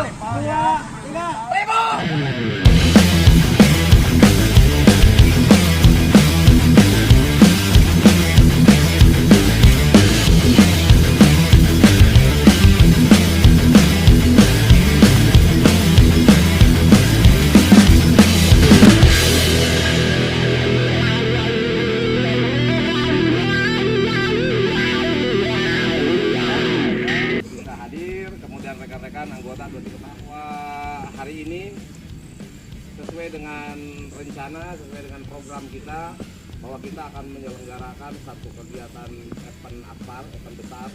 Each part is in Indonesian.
2, 3. Rekan-rekan anggota bahwa hari ini sesuai dengan rencana, sesuai dengan program kita, bahwa kita akan menyelenggarakan satu kegiatan event akbar, event besar.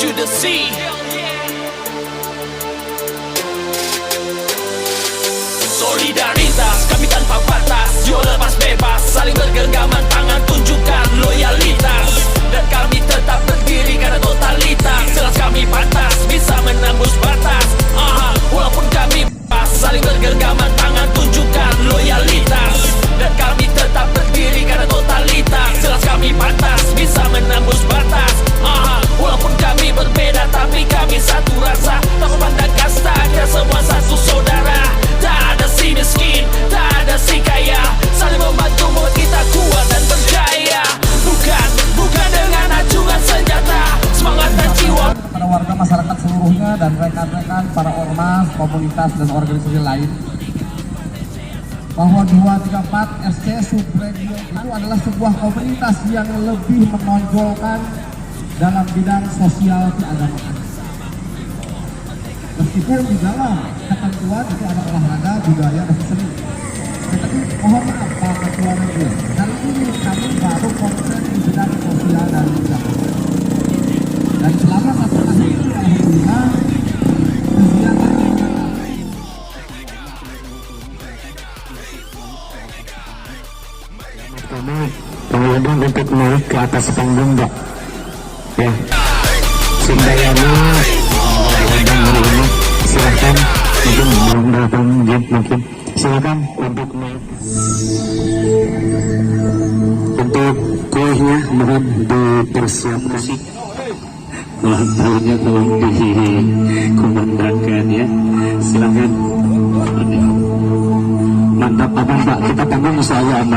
To the C. Solidaritas kami tanpa batas, jiwa lepas bebas, saling bergenggaman tangan, tunjukkan loyalitas. Dan kami tetap berdiri karena totalitas. Jelas kami pantas, bisa menembus batas. Walaupun kami bebas, saling bergenggaman tangan, tunjukkan loyalitas. Dan kami tetap berdiri karena totalitas. Jelas kami pantas, bisa menembus batas. Walaupun kami berbeda, tapi kami satu rasa. Tak memandang kasta, kita semua satu saudara. Tak ada si miskin, tak ada si kaya, saling membantu buat kita kuat dan berjaya. Bukan dengan acungan senjata, semangat dan jiwa. Kepada warga masyarakat seluruhnya dan rekan-rekan para ormas, komunitas dan organisasi lain, bahwa 234 SC Subradio itu adalah sebuah komunitas yang lebih menonjolkan dalam bidang sosial keagamaan. Meskipun di dalam ketentuan itu ada olahraga, budaya, dan seni. Tetapi mohon maaf Pak Ketua Regu, kali ini kami baru konsen di bidang sosial dan keagamaan. Dan selama 1 tahun ini alhamdulillah kegiatan pertama pengundang untuk naik ke atas panggung, Pak. Ya, Sindayana diundang hari ini. Silakan, mungkin belum datang, mungkin silakan untuk naik. Untuk kuihnya mohon dipersiapkan. Ulang tahunnya tolong dikumandangkan ya. Silakan. Mantap apa Pak? Kita panggung saya aman.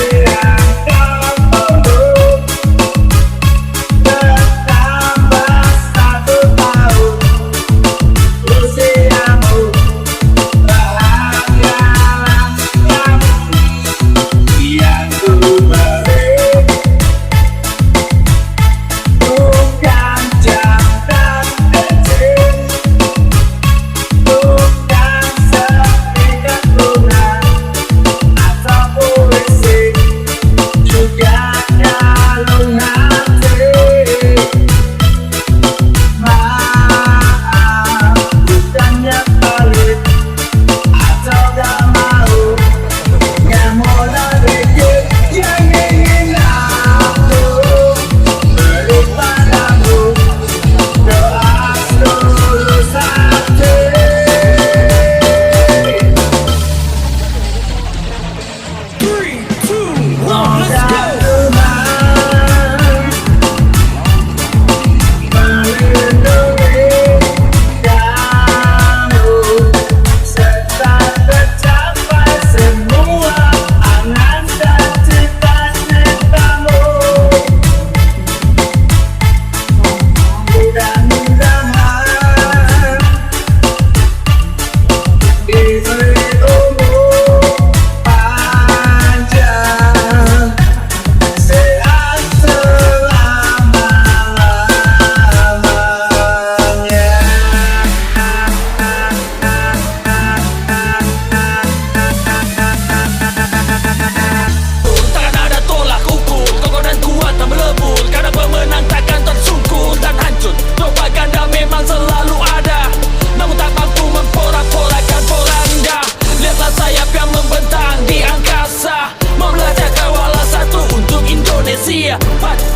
Yeah.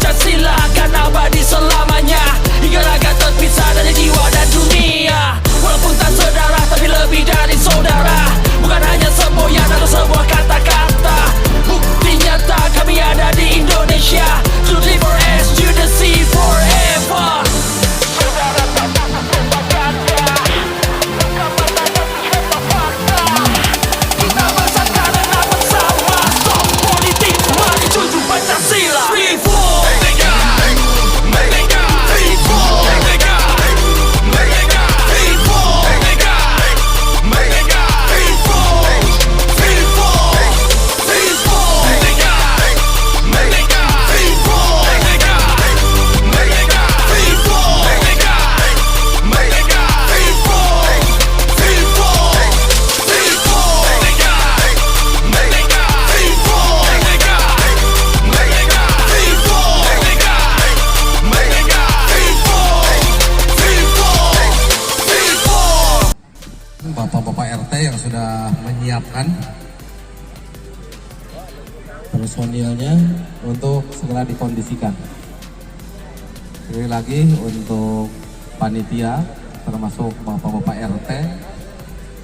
Pancasila akan abadi selamanya, hingga raga terpisah dari jiwa dan dunia. Walaupun tak saudara tapi lebih dari saudara, bukan hanya semboyan atau sebuah kata-kata. Bukti nyata kami ada di Indonesia. To live for S to the sea forever. Saudara tak pernah berkata, kapan tak terhebat fakta. Kita bersatu karena bersama. Stop politik, mari junjung Pancasila. Free fall. Merdeka, merdeka, free fall. Merdeka, merdeka, free fall. Merdeka, merdeka, free fall. Free fall, free fall. Merdeka, merdeka, free fall. Merdeka, merdeka, free fall. Merdeka, merdeka, free fall. Free fall, free fall. Merdeka, merdeka, free fall. Merdeka, merdeka, free fall. Merdeka, merdeka, free fall. Free fall, free fall. Bapak-bapak RT yang sudah menyiapkan personilnya untuk segera dikondisikan. Sekali lagi untuk panitia termasuk bapak-bapak RT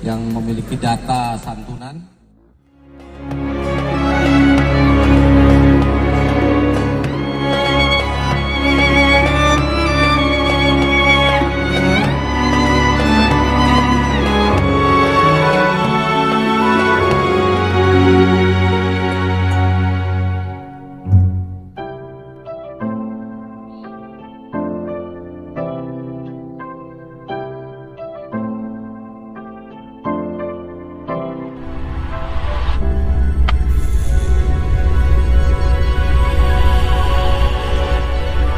yang memiliki data santunan.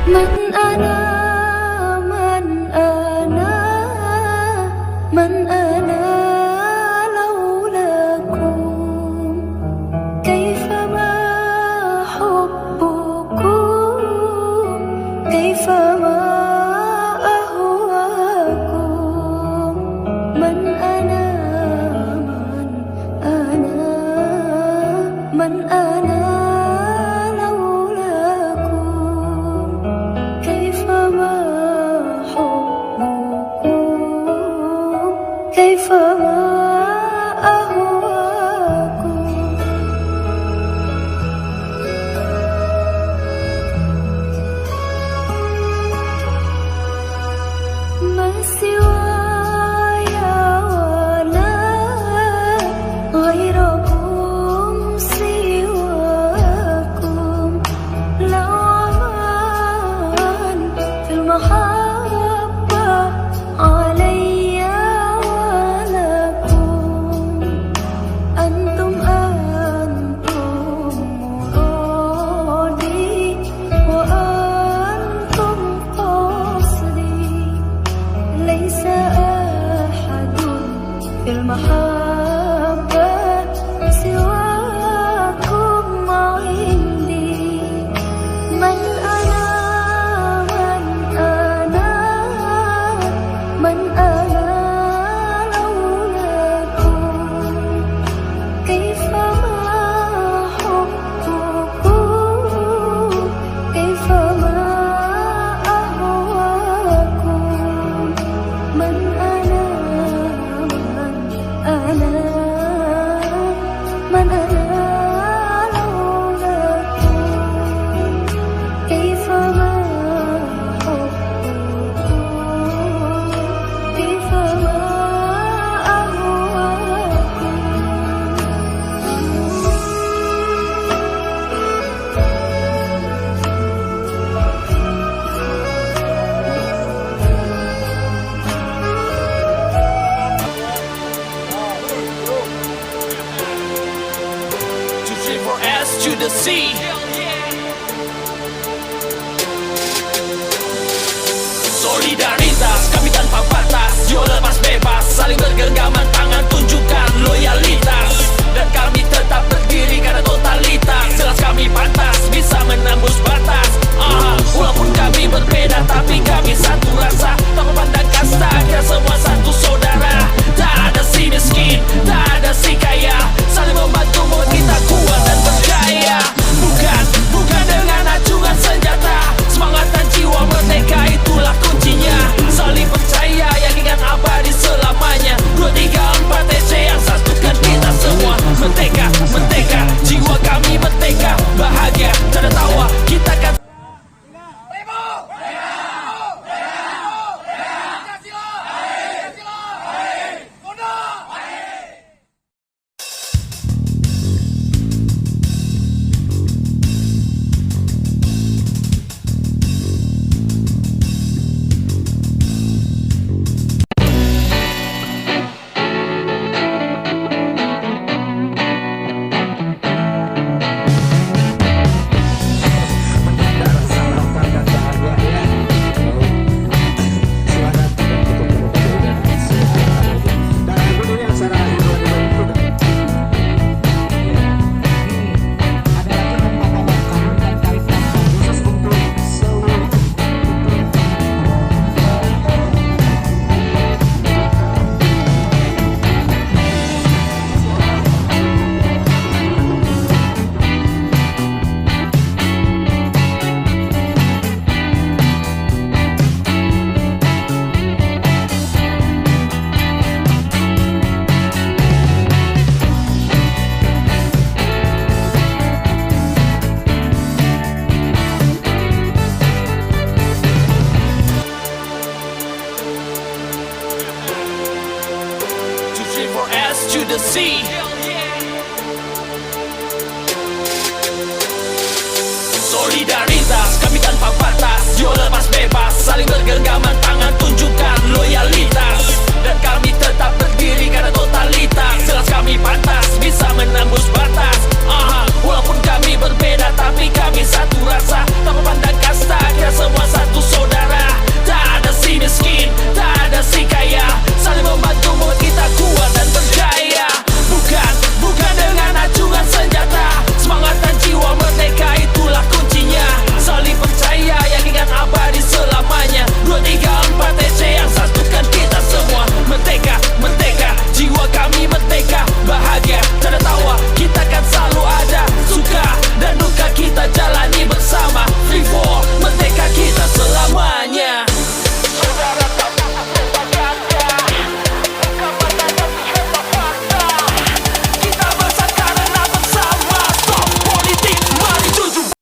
من أنا من أنا من أنا لولاكم كيفما حبكم كيفما أهواكم من أنا من أنا من أنا كيفما أهواكم ما سواي ولا غيركم سواكم لو أمان في المحبة علي المحبة سواكم عندي من أنا من أنا من أنا لولاكم كيفما حبكم كيفما أهواكم من أنا من أنا لولاكم كيفما حبكم كيفما أهواكم For S to the sea. Solidaritas kami tanpa batas, jiwa lepas bebas, saling bergenggaman tangan tunjukkan loyalitas. Dan kami tetap berdiri karena totalitas. Jelas kami pantas bisa menembus batas. Walaupun kami berbeda tapi kami satu rasa. Tak memandang kasta, kita semua satu saudara. Tak ada si miskin, tak ada si kaya, saling membantu membuat kita kuat dan berdaya. Bukan dengan acungan senjata, MC